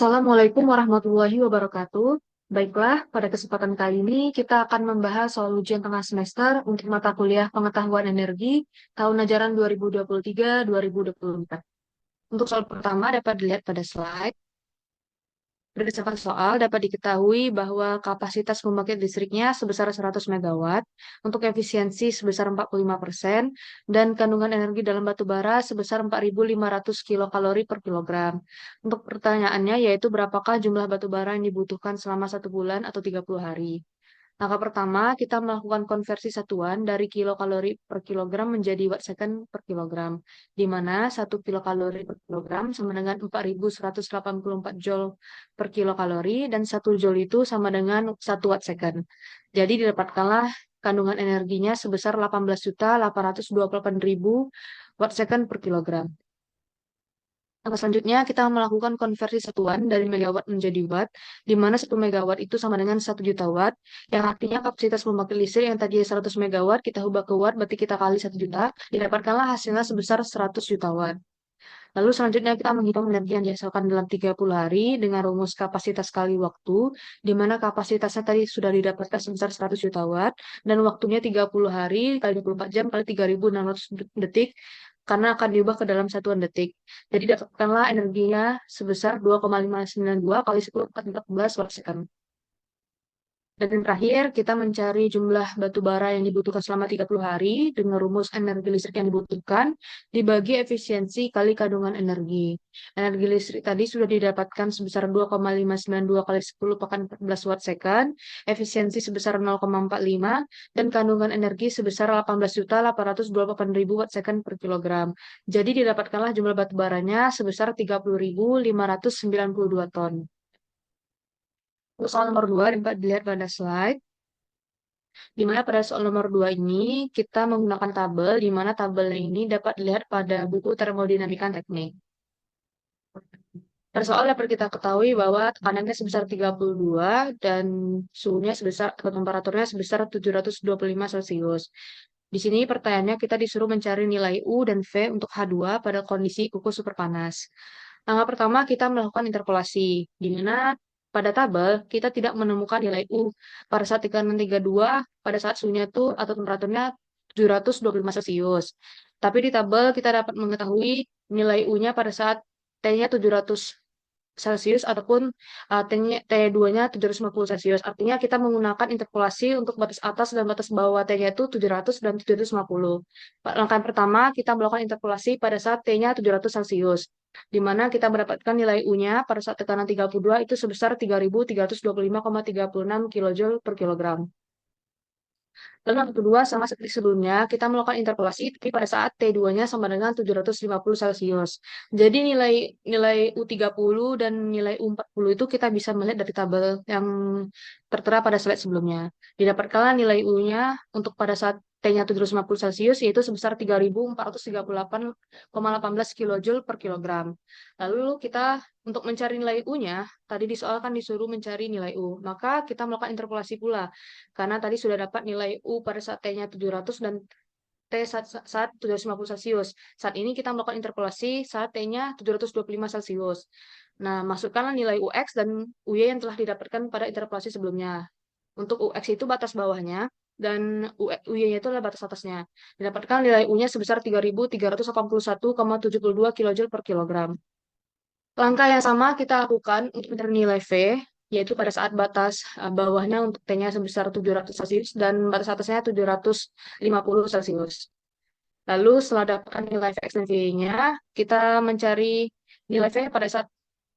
Assalamualaikum warahmatullahi wabarakatuh. Baiklah, pada kesempatan kali ini kita akan membahas soal ujian tengah semester untuk mata kuliah pengetahuan energi tahun ajaran 2023-2024. Untuk soal pertama dapat dilihat pada slide. Berdasarkan soal dapat diketahui bahwa kapasitas pembangkit listriknya sebesar 100 megawatt, untuk efisiensi sebesar 45%, dan kandungan energi dalam batu bara sebesar 4.500 kilokalori per kilogram. Untuk pertanyaannya yaitu berapakah jumlah batu bara yang dibutuhkan selama 1 bulan atau 30 hari. Langkah pertama, kita melakukan konversi satuan dari kilokalori per kilogram menjadi watt second per kilogram, di mana 1 kilokalori per kilogram sama dengan 4.184 joule per kilokalori, dan 1 joule itu sama dengan 1 watt second. Jadi didapatkanlah kandungan energinya sebesar 18.828.000 watt second per kilogram. Langkah selanjutnya, kita melakukan konversi satuan dari megawatt menjadi watt, di mana 1 megawatt itu sama dengan 1 juta watt, yang artinya kapasitas pembangkit listrik yang tadinya 100 megawatt, kita ubah ke watt, berarti kita kali 1 juta, didapatkanlah hasilnya sebesar 100 juta watt. Lalu selanjutnya kita menghitung energi yang dihasilkan dalam 30 hari dengan rumus kapasitas kali waktu, di mana kapasitasnya tadi sudah didapatkan sebesar 100 juta watt, dan waktunya 30 hari kali 24 jam kali 3.600 detik, karena akan diubah ke dalam satuan detik. Jadi dapatkanlah energinya sebesar 2,592 kali 10 per 14 watt second. Dan yang terakhir, kita mencari jumlah batu bara yang dibutuhkan selama 30 hari dengan rumus energi listrik yang dibutuhkan dibagi efisiensi kali kandungan energi. Energi listrik tadi sudah didapatkan sebesar 2,592 kali 10 pekan 14 watt second, efisiensi sebesar 0,45, dan kandungan energi sebesar 18.828.000 watt second per kilogram. Jadi didapatkanlah jumlah batu baranya sebesar 30.592 ton. Untuk soal nomor 2 dapat dilihat pada slide, di mana pada soal nomor 2 ini kita menggunakan tabel, di mana tabel ini dapat dilihat pada buku termodinamika teknik. Pada soal dapat kita ketahui bahwa tekanannya sebesar 32 dan suhunya sebesar, atau temperaturnya sebesar 725 Celcius. Di sini pertanyaannya kita disuruh mencari nilai U dan V untuk H2 pada kondisi kuku super panas. Langkah pertama kita melakukan interpolasi, di mana pada tabel kita tidak menemukan nilai U pada saat tekanan 32 pada saat suhunya itu atau temperaturnya 725 Celcius. Tapi di tabel kita dapat mengetahui nilai U-nya pada saat T-nya 700 Celcius ataupun T2-nya 750 Celcius. Artinya kita menggunakan interpolasi untuk batas atas dan batas bawah T-nya itu 700 dan 750. Langkah yang pertama, kita melakukan interpolasi pada saat T-nya 700 Celcius, di mana kita mendapatkan nilai U-nya pada saat tekanan 32 itu sebesar 3.325,36 kJ per kilogram. Lalu yang kedua, sama seperti sebelumnya, kita melakukan interpolasi, tapi pada saat T2-nya sama dengan 750 Celcius. Jadi nilai nilai U30 dan nilai U40 itu kita bisa melihat dari tabel yang tertera pada slide sebelumnya. Didapatkanlah nilai U-nya untuk pada saat T-nya 750 Celcius, yaitu sebesar 3.438,18 kJ per kilogram. Lalu kita untuk mencari nilai U-nya, tadi di soal kan disuruh mencari nilai U. Maka kita melakukan interpolasi pula. Karena tadi sudah dapat nilai U pada saat T-nya 700 dan T saat 750 Celcius. Saat ini kita melakukan interpolasi saat T-nya 725 Celcius. Nah, masukkanlah nilai UX dan UY yang telah didapatkan pada interpolasi sebelumnya. Untuk UX itu batas bawahnya, dan UY-nya itu adalah batas atasnya. Didapatkan nilai U-nya sebesar 3.381,72 kJ per kilogram. Langkah yang sama kita lakukan untuk mencari nilai V, yaitu pada saat batas bawahnya untuk T-nya sebesar 700 Celcius dan batas atasnya 750 Celcius. Lalu setelah dapatkan nilai Vx dan V-nya, kita mencari nilai V pada saat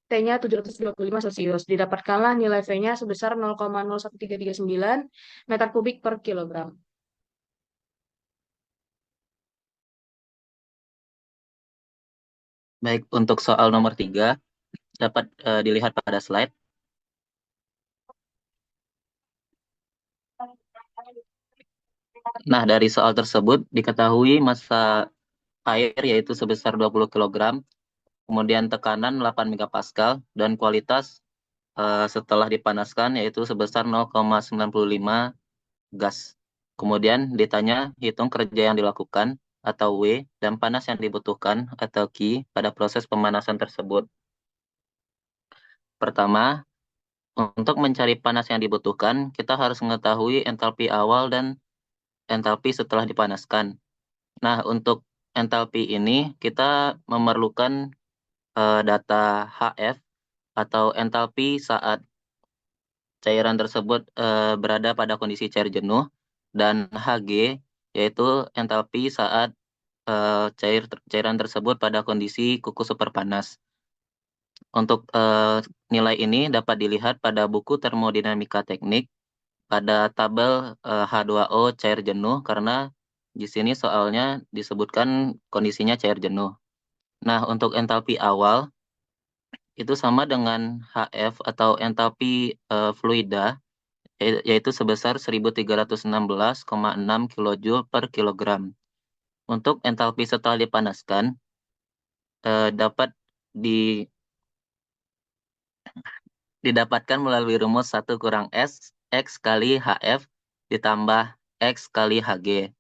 T-nya 725 Celcius. Didapatkanlah nilai V-nya sebesar 0,01339 meter kubik per kilogram. Baik, untuk soal nomor 3 dapat dilihat pada slide. Nah, dari soal tersebut diketahui massa air yaitu sebesar 20 kg, kemudian tekanan 8 megapascal, dan kualitas setelah dipanaskan yaitu sebesar 0,95 gas. Kemudian ditanya hitung kerja yang dilakukan atau W dan panas yang dibutuhkan atau Q pada proses pemanasan tersebut. Pertama, untuk mencari panas yang dibutuhkan, kita harus mengetahui entalpi awal dan entalpi setelah dipanaskan. Nah, untuk entalpi ini kita memerlukan data HF atau entalpi saat cairan tersebut berada pada kondisi cair jenuh, dan Hg yaitu entalpi saat cairan tersebut pada kondisi kuku super panas. Untuk nilai ini dapat dilihat pada buku termodinamika teknik pada tabel H2O cair jenuh, karena di sini soalnya disebutkan kondisinya cair jenuh. Nah, untuk entalpi awal itu sama dengan HF atau entalpi fluida, yaitu sebesar 1316,6 kilojoule per kilogram. Untuk entalpi setelah dipanaskan dapat didapatkan melalui rumus 1 kurang S, X kali HF ditambah X kali Hg.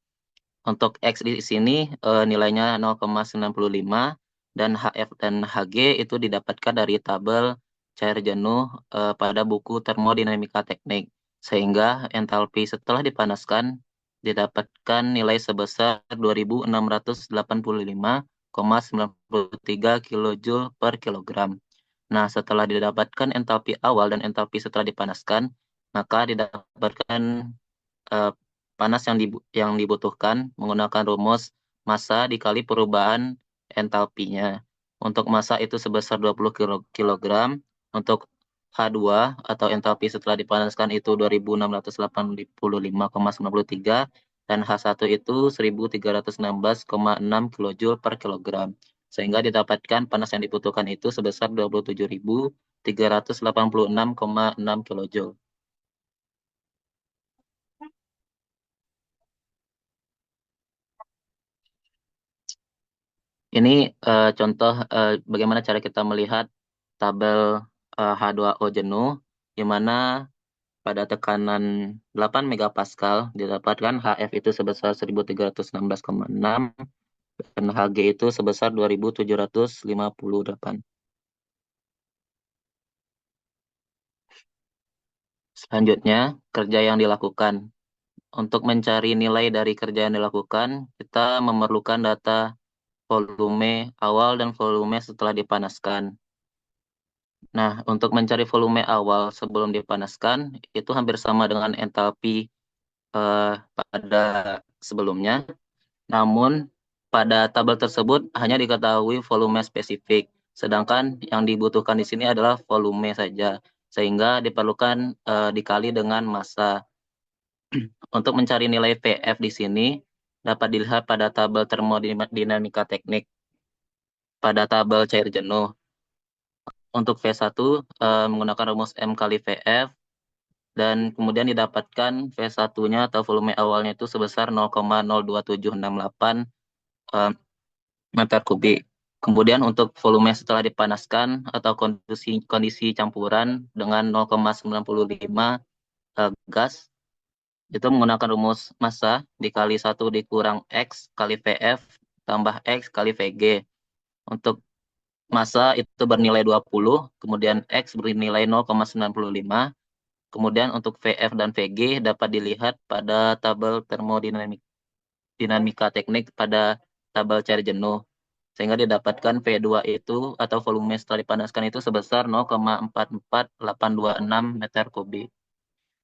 Untuk X di sini nilainya 0,95 dan HF dan Hg itu didapatkan dari tabel cair jenuh pada buku termodinamika teknik. Sehingga entalpi setelah dipanaskan didapatkan nilai sebesar 2685,93 kilojoule per kilogram. Nah, setelah didapatkan entalpi awal dan entalpi setelah dipanaskan, maka didapatkan eh, panas yang dibutuhkan menggunakan rumus massa dikali perubahan entalpinya. Untuk massa itu sebesar 20 kilogram, untuk H2 atau entalpi setelah dipanaskan itu 2685,93 dan H1 itu 1316,6 kilojoule per kilogram. Sehingga didapatkan panas yang dibutuhkan itu sebesar 27.386,6 kilojoule. Ini contoh bagaimana cara kita melihat tabel H2O jenuh, di mana pada tekanan 8 megapascal didapatkan HF itu sebesar 1316,6 dan Hg itu sebesar 2758. Selanjutnya, kerja yang dilakukan. Untuk mencari nilai dari kerja yang dilakukan, kita memerlukan data volume awal dan volume setelah dipanaskan. Nah, untuk mencari volume awal sebelum dipanaskan, itu hampir sama dengan entalpi pada sebelumnya. Namun, pada tabel tersebut hanya diketahui volume spesifik, sedangkan yang dibutuhkan di sini adalah volume saja, sehingga diperlukan dikali dengan massa. Untuk mencari nilai VF di sini, dapat dilihat pada tabel termodinamika teknik, pada tabel cair jenuh. Untuk V1 menggunakan rumus M kali VF, dan kemudian didapatkan V1-nya atau volume awalnya itu sebesar 0,02768 meter kubik. Kemudian untuk volume setelah dipanaskan atau kondisi campuran dengan 0,95 gas, itu menggunakan rumus massa dikali 1 dikurang X kali VF tambah X kali VG. Untuk massa itu bernilai 20, kemudian X bernilai 0,95. Kemudian untuk VF dan VG dapat dilihat pada tabel termodinamika teknik pada tabel cair jenuh. Sehingga didapatkan V2 itu atau volume setelah dipanaskan itu sebesar 0,44826 meter kubik.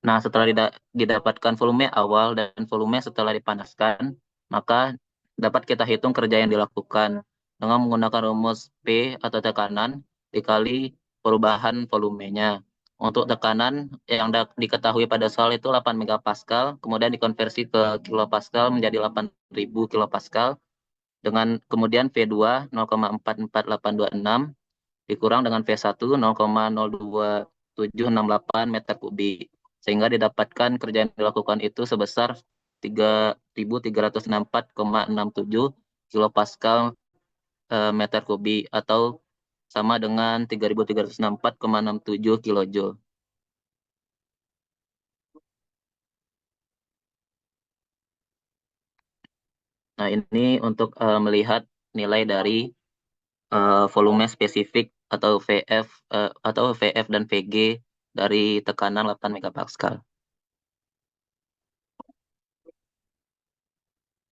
Nah, setelah didapatkan volume awal dan volume setelah dipanaskan, maka dapat kita hitung kerja yang dilakukan dengan menggunakan rumus P atau tekanan dikali perubahan volumenya. Untuk tekanan yang diketahui pada soal itu 8 megapascal, kemudian dikonversi ke kilopascal menjadi 8.000 kilopascal, dengan kemudian V2 0,44826 dikurang dengan V1 0,02768 meter kubik. Sehingga didapatkan kerja yang dilakukan itu sebesar 3.364,67 kilopascal meter kubik atau sama dengan 3.364,67 kilojoule. Nah, ini untuk melihat nilai dari volume spesifik atau VF dan VG dari tekanan 8 megapascal.